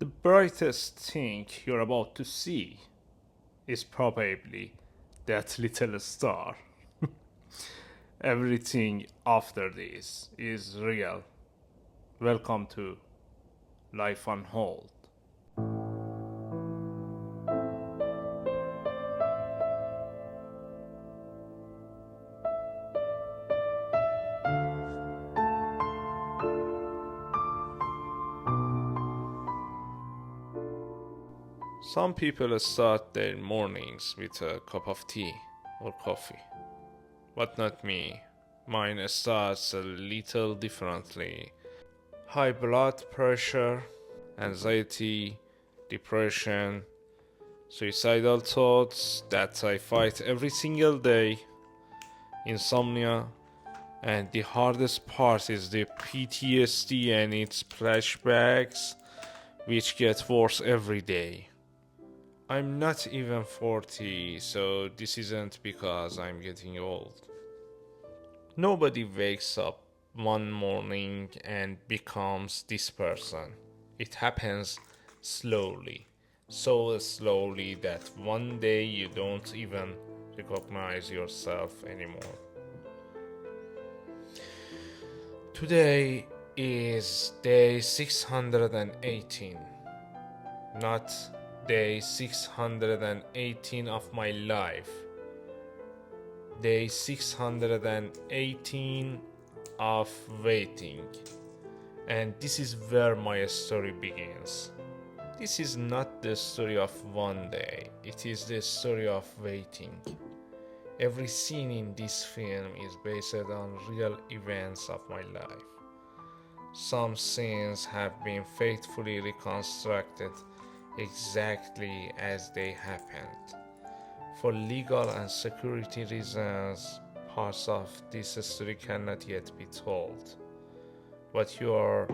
The brightest thing you're about to see is probably that little star. Everything after this is real. Welcome to Life on Hold. Some people start their mornings with a cup of tea or coffee, but not me. Mine starts a little differently. High blood pressure, anxiety, depression, suicidal thoughts that I fight every single day, insomnia, and the hardest part is the PTSD and its flashbacks, which get worse every day. I'm not even 40, so this isn't because I'm getting old. Nobody wakes up one morning and becomes this person. It happens slowly, so slowly that one day you don't even recognize yourself anymore. Today is day 618, not day 618 of my life. Day 618 of waiting. And this is where my story begins. This is not the story of one day, it is the story of waiting. Every scene in this film is based on real events of my life. Some scenes have been faithfully reconstructed exactly as they happened. For legal and security reasons, parts of this story cannot yet be told. What you are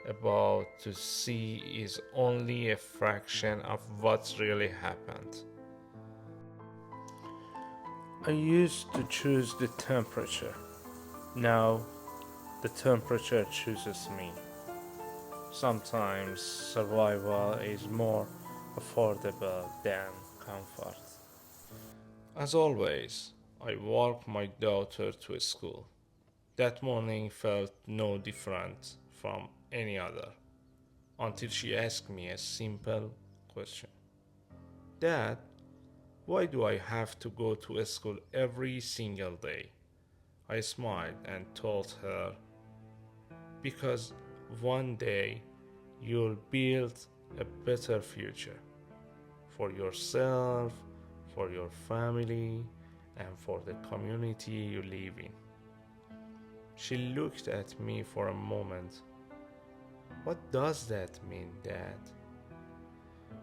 about to see is only a fraction of what really happened. I used to choose the temperature. Now, the temperature chooses me. Sometimes survival is more affordable than comfort. As always, I walked my daughter to school. That morning felt no different from any other until she asked me a simple question. Dad, why do I have to go to school every single day? I smiled and told her, because one day you'll build a better future for yourself, for your family, and for the community you live in. She looked at me for a moment. What does that mean, Dad?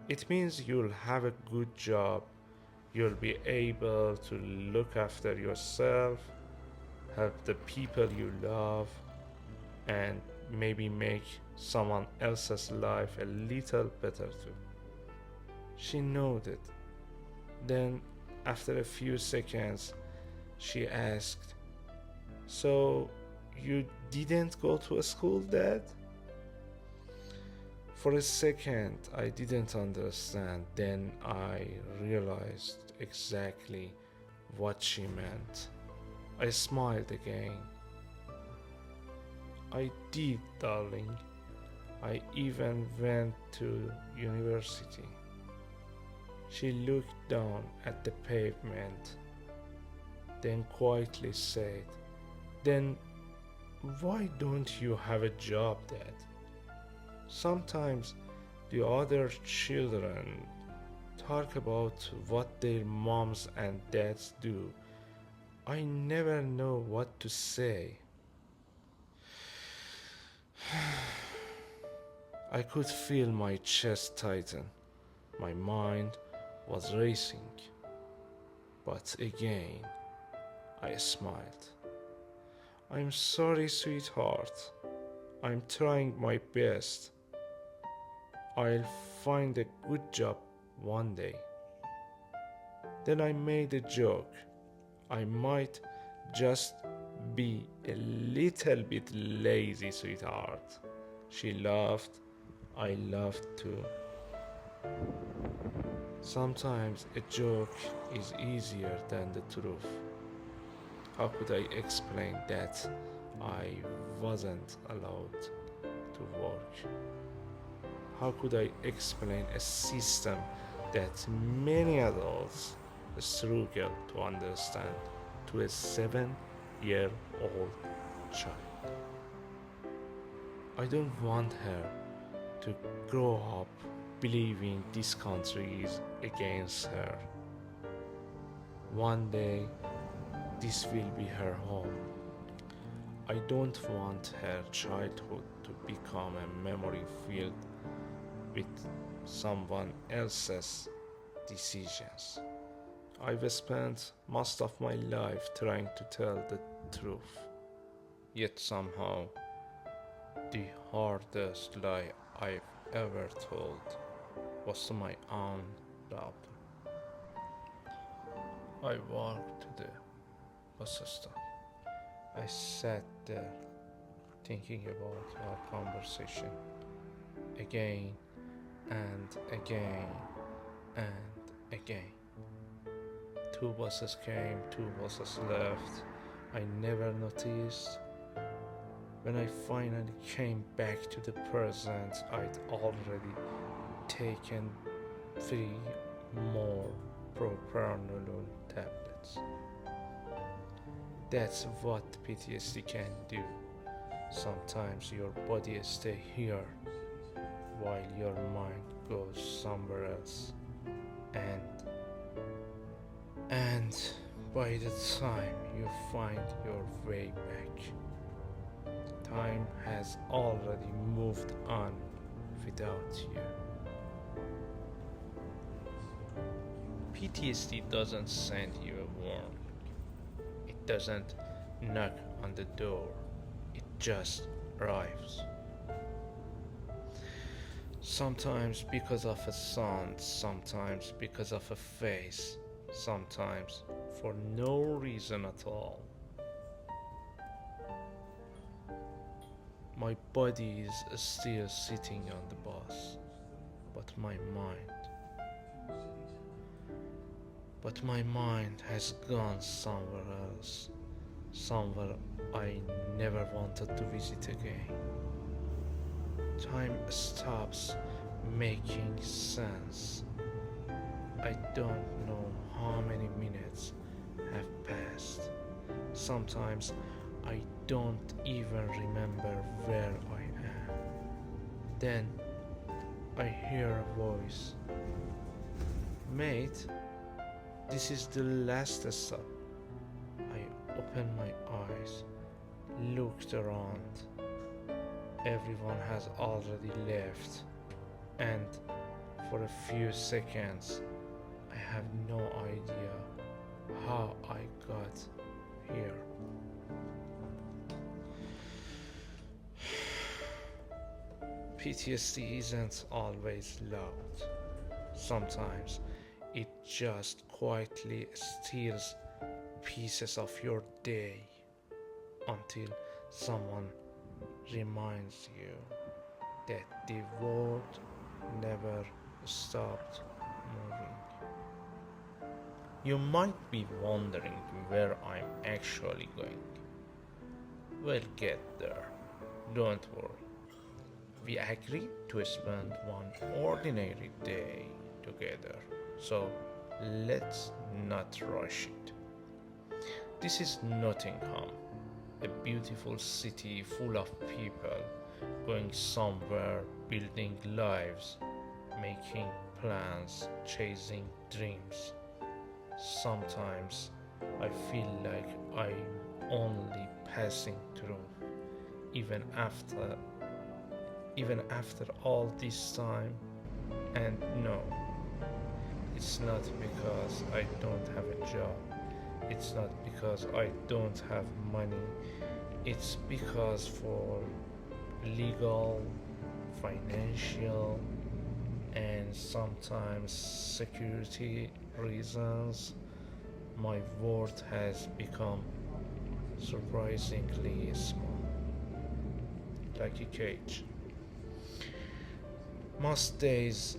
It means you'll have a good job, you'll be able to look after yourself, help the people you love, and maybe make someone else's life a little better too. She nodded. Then, after a few seconds, she asked, so you didn't go to a school, Dad? For a second, I didn't understand. Then I realized exactly what she meant. I smiled again. I did, darling. I even went to university. She looked down at the pavement, then quietly said, then why don't you have a job, Dad? Sometimes the other children talk about what their moms and dads do. I never know what to say. I could feel my chest tighten. My mind was racing. But again, I smiled. I'm sorry, sweetheart. I'm trying my best. I'll find a good job one day. Then I made a joke. I might just be a little bit lazy, sweetheart. She laughed I laughed too. Sometimes a joke is easier than the truth. How could I explain that I wasn't allowed to work? How could I explain a system that many adults struggle to understand to a 7-year-old child? I don't want her to grow up believing this country is against her. One day, this will be her home. I don't want her childhood to become a memory filled with someone else's decisions. I've spent most of my life trying to tell the truth, yet somehow the hardest lie I've ever told was to my own daughter. I walked to the bus stop. I sat there thinking about our conversation again and again and again. Two buses came, two buses left. I never noticed. When I finally came back to the present, I'd already taken 3 more propranolol tablets. That's what PTSD can do. Sometimes your body stays here while your mind goes somewhere else. And by the time you find your way back, time has already moved on without you. PTSD doesn't send you a warning. It doesn't knock on the door. It just arrives. Sometimes because of a sound, sometimes because of a face, sometimes for no reason at all. My body is still sitting on the bus, but my mind has gone somewhere else, somewhere I never wanted to visit again. Time stops making sense. I don't know how many minutes have passed. Sometimes I don't even remember where I am. Then I hear a voice. Mate, this is the last stop. I opened my eyes, looked around. Everyone has already left, and for a few seconds, I have no idea how I got here. PTSD isn't always loud. Sometimes it just quietly steals pieces of your day until someone reminds you that the world never stopped moving. You might be wondering where I'm actually going. We'll get there. Don't worry. We agreed to spend one ordinary day together, so let's not rush it. This is Nottingham, a beautiful city full of people going somewhere, building lives, making plans, chasing dreams. Sometimes I feel like I'm only passing through, even after all this time. And no, it's not because I don't have a job. It's not because I don't have money. It's because for legal, financial, and sometimes security reasons, my world has become surprisingly small, like a cage. Most days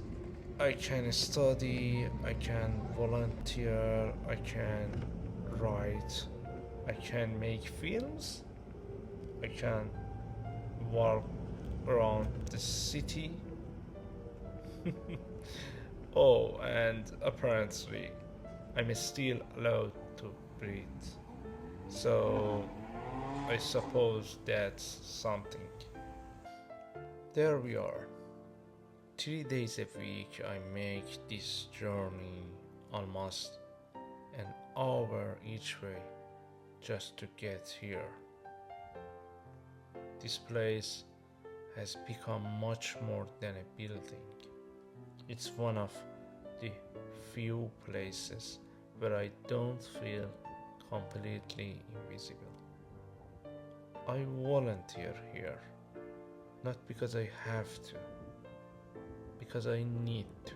I can study, I can volunteer, I can write, I can make films, I can walk around the city. Oh, and apparently I'm still allowed to breathe. So I suppose that's something. There we are. 3 days a week I make this journey almost an hour each way just to get here. This place has become much more than a building. It's one of the few places where I don't feel completely invisible. I volunteer here, not because I have to, because I need to.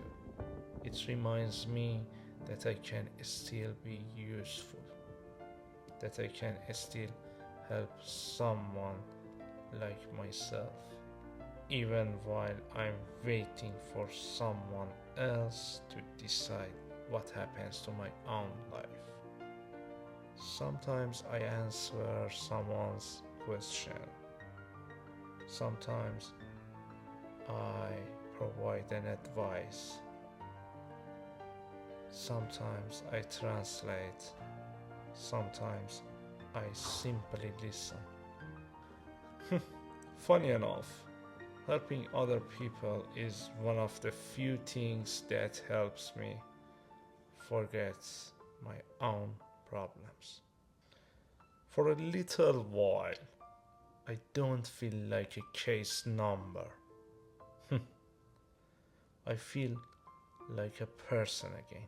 It reminds me that I can still be useful, that I can still help someone like myself, even while I'm waiting for someone else to decide what happens to my own life. Sometimes I answer someone's question. Sometimes I provide an advice. Sometimes I translate. Sometimes I simply listen. Funny enough, helping other people is one of the few things that helps me forget my own problems. For a little while, I don't feel like a case number. I feel like a person again.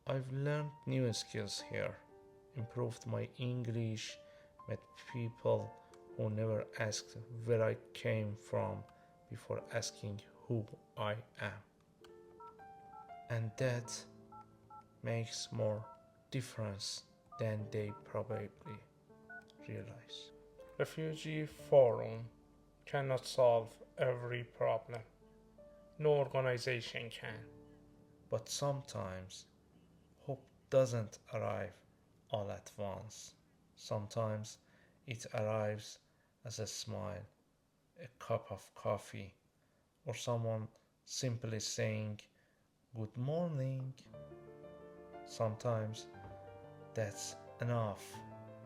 I've learned new skills here, improved my English, met people who never asked where I came from before asking who I am. And that makes more difference than they probably realize. Refugee Forum cannot solve every problem. No organization can. But sometimes hope doesn't arrive all at once. Sometimes it arrives as a smile, a cup of coffee, or someone simply saying, "Good morning." Sometimes that's enough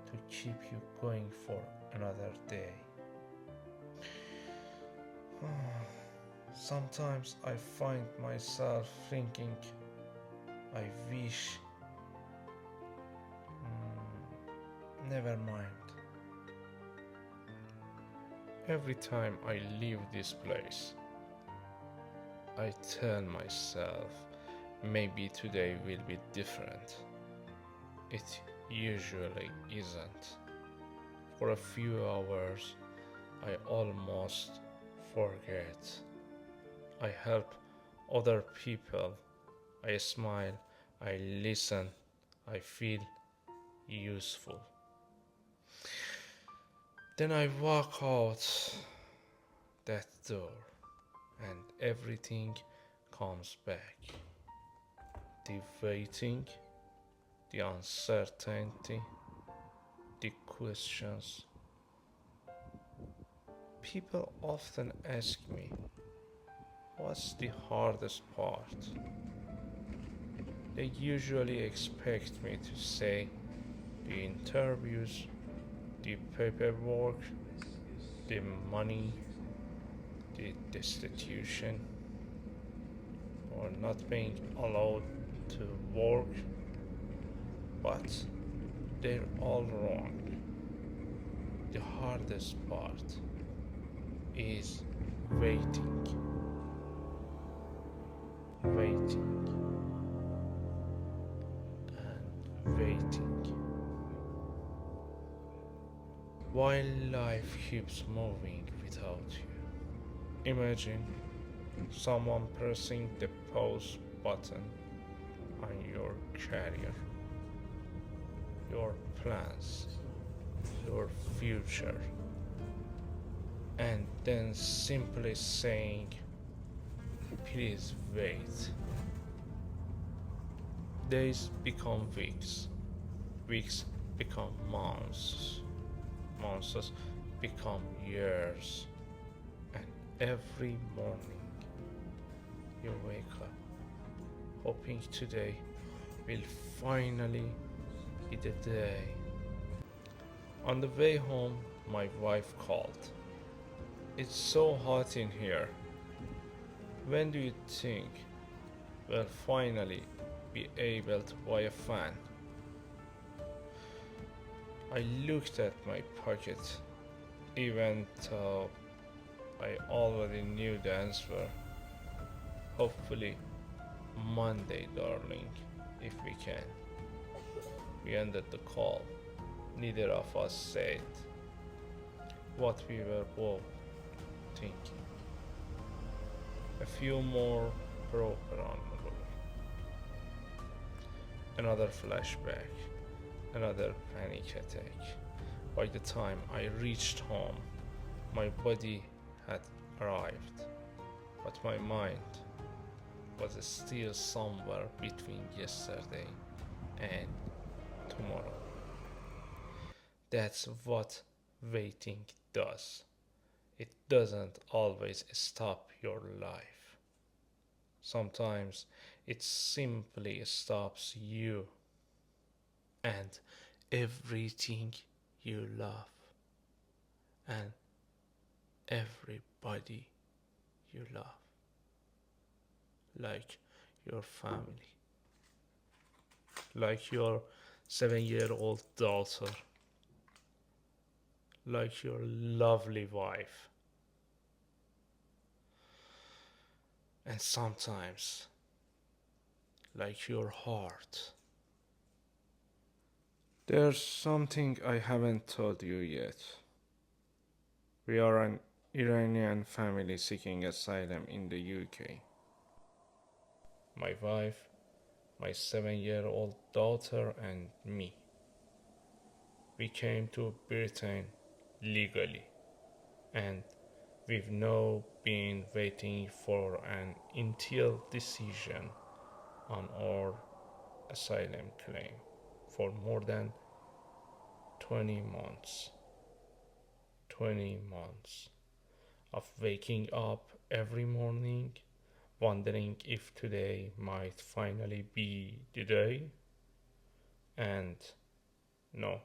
to keep you going for another day. Sometimes I find myself thinking, I wish. Never mind. Every time I leave this place, I tell myself maybe today will be different. It usually isn't. For a few hours, I almost forget. I help other people. I smile. I listen. I feel useful. Then I walk out that door and everything comes back. The waiting, the uncertainty, the questions. People often ask me, what's the hardest part? They usually expect me to say the interviews, the paperwork, the money, the destitution, or not being allowed to work, but they're all wrong. The hardest part is waiting, waiting, and waiting. While life keeps moving without you. Imagine someone pressing the pause button on your career, your plans, your future, and then simply saying, Please wait. Days become weeks, weeks become months, months become years, and every morning you wake up hoping today will finally be the day. On the way home, my wife called. It's so hot in here. When do you think we'll finally be able to buy a fan? I looked at my pocket, even though I already knew the answer. Hopefully, Monday, darling, if we can. We ended the call. Neither of us said what we were both thinking. A few more broke around the room. Another flashback, another panic attack. By the time I reached home, my body had arrived, but my mind was still somewhere between yesterday and tomorrow. That's what waiting does. It doesn't always stop your life. Sometimes it simply stops you and everything you love and everybody you love, like your family, like your 7-year-old daughter, like your lovely wife, and sometimes like your heart. There's something I haven't told you yet. We are an Iranian family seeking asylum in the UK. My wife, my 7-year-old daughter, and me. We came to Britain legally, and we've now been waiting for an until decision on our asylum claim for more than 20 months. 20 months of waking up every morning, wondering if today might finally be the day. And no,